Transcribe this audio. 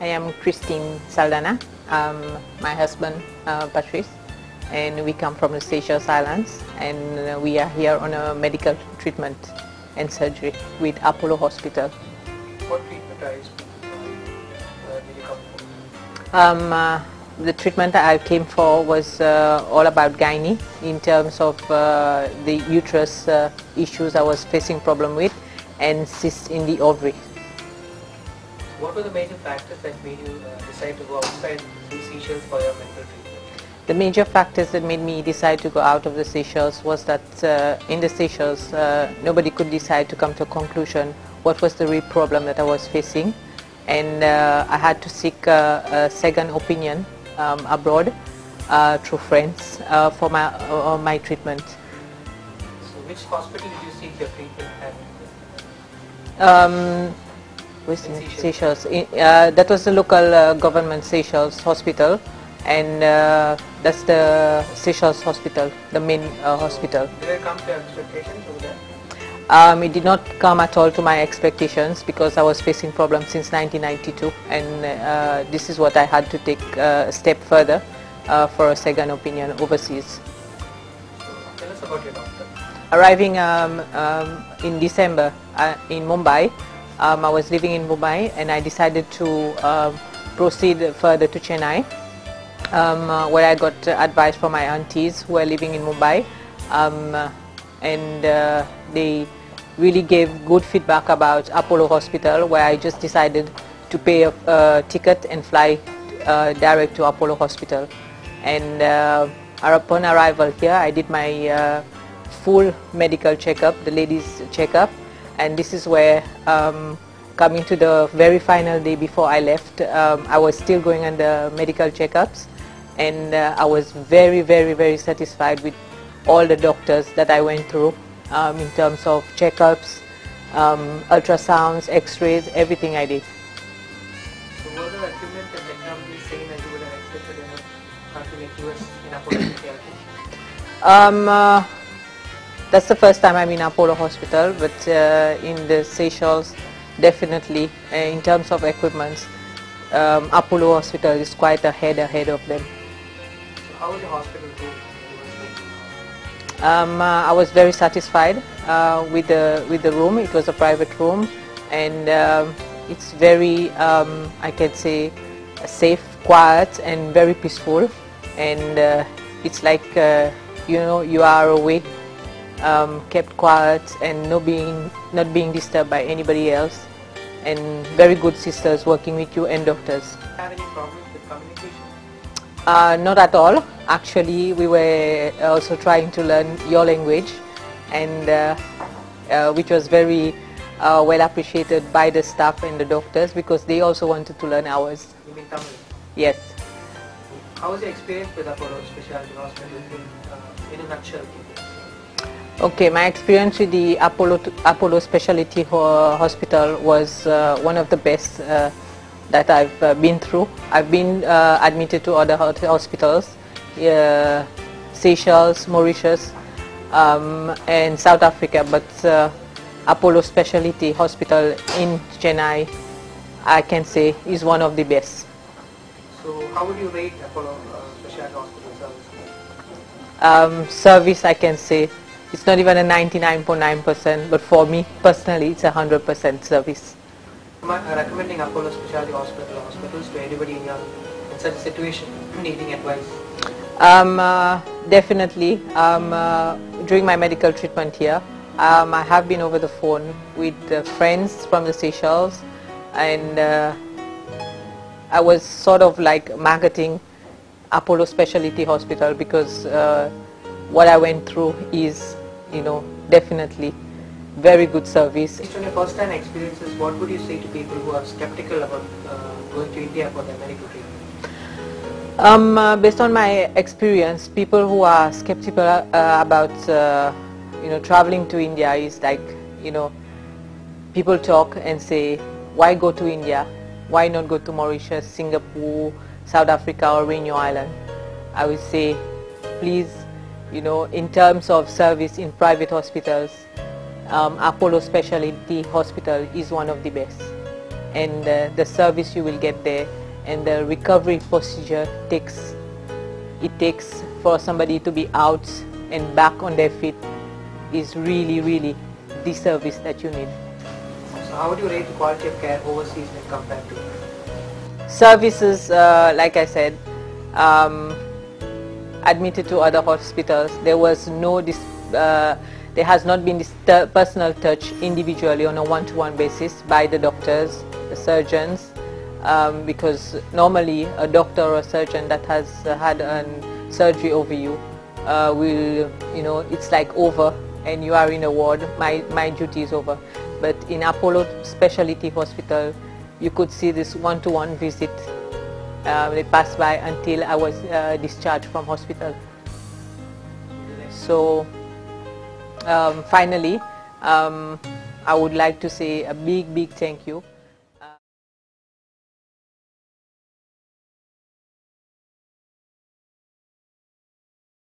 I am Christine Saldana, my husband Patrice, and we come from the Seychelles Islands, and we are here on a medical treatment and surgery with Apolo Hospital. What treatment did you come for? The treatment that I came for was all about gynae in terms of the uterus issues I was facing problem with and cysts in the ovary. What were the major factors that made you decide to go outside the Seychelles for your medical treatment? The major factors that made me decide to go out of the Seychelles was that in the Seychelles nobody could decide to come to a conclusion what was the real problem that I was facing, and I had to seek a second opinion abroad through friends for my treatment. So which hospital did you seek your treatment at? Seychelles. That was the local government Seychelles hospital, and that's the Seychelles hospital, the main hospital. Did it come to your expectations over there? It did not come at all to my expectations because I was facing problems since 1992, and this is what I had to take a step further for a second opinion overseas. So tell us about your doctor. Arriving in December in Mumbai, I was living in Mumbai, and I decided to proceed further to Chennai, where I got advice from my aunties who are living in Mumbai, and they really gave good feedback about Apolo Hospital, where I just decided to pay a ticket and fly direct to Apolo Hospital. And upon arrival here, I did my full medical checkup, the ladies' checkup, and this is where, coming to the very final day before I left, I was still going under medical checkups, and I was very, very, very satisfied with all the doctors that I went through in terms of checkups, ultrasounds, x-rays, everything I did. So were the equipment and technology same as you would have expected in a country like US in Apolo specialty? That's the first time I'm in Apolo Hospital, but in the Seychelles, definitely in terms of equipment, Apolo Hospital is quite ahead of them. So how was the hospital room? I was very satisfied with the room. It was a private room, and it's very, I can say, safe, quiet, and very peaceful. And it's like you are away, kept quiet, and not being disturbed by anybody else. And very good sisters working with you and doctors. Have any problems with communication? Not at all. Actually, we were also trying to learn your language, and which was very well appreciated by the staff and the doctors, because they also wanted to learn ours. You mean Tamil? Yes. How was your experience with Apolo Specialty Hospital in a nutshell? Okay, my experience with the Apolo Specialty Hospital was one of the best that I've been through. I've been admitted to other hospitals, Seychelles, Mauritius, and South Africa, but Apolo Specialty Hospital in Chennai, I can say, is one of the best. So how would you rate Apolo Specialty Hospital service? Service, I can say, it's not even a 99.9%, but for me personally, it's 100% service. Recommending Apolo Specialty hospitals to anybody in such a situation needing advice? Definitely. During my medical treatment here, I have been over the phone with friends from the Seychelles, and I was sort of like marketing Apolo Specialty Hospital, because what I went through is, definitely very good service. Based on your first time experiences, what would you say to people who are skeptical about going to India for their medical treatment? Based on my experience, people who are skeptical about traveling to India is like, people talk and say, why go to India? Why not go to Mauritius, Singapore, South Africa, or Reunion Island? I would say, please, in terms of service in private hospitals, Apolo Specialty Hospital is one of the best. and the service you will get there, and the recovery procedure takes for somebody to be out and back on their feet is really the service that you need. So how would you rate the quality of care overseas when compared to? Services, like I said, admitted to other hospitals, there was no there has not been this personal touch individually on a one-to-one basis by the doctors, the surgeons, because normally a doctor or a surgeon that has had a surgery over you will, it's like over and you are in a ward, my duty is over. But in Apollo Specialty Hospital, you could see this one-to-one visit. They passed by until I was discharged from hospital. So finally, I would like to say a big thank you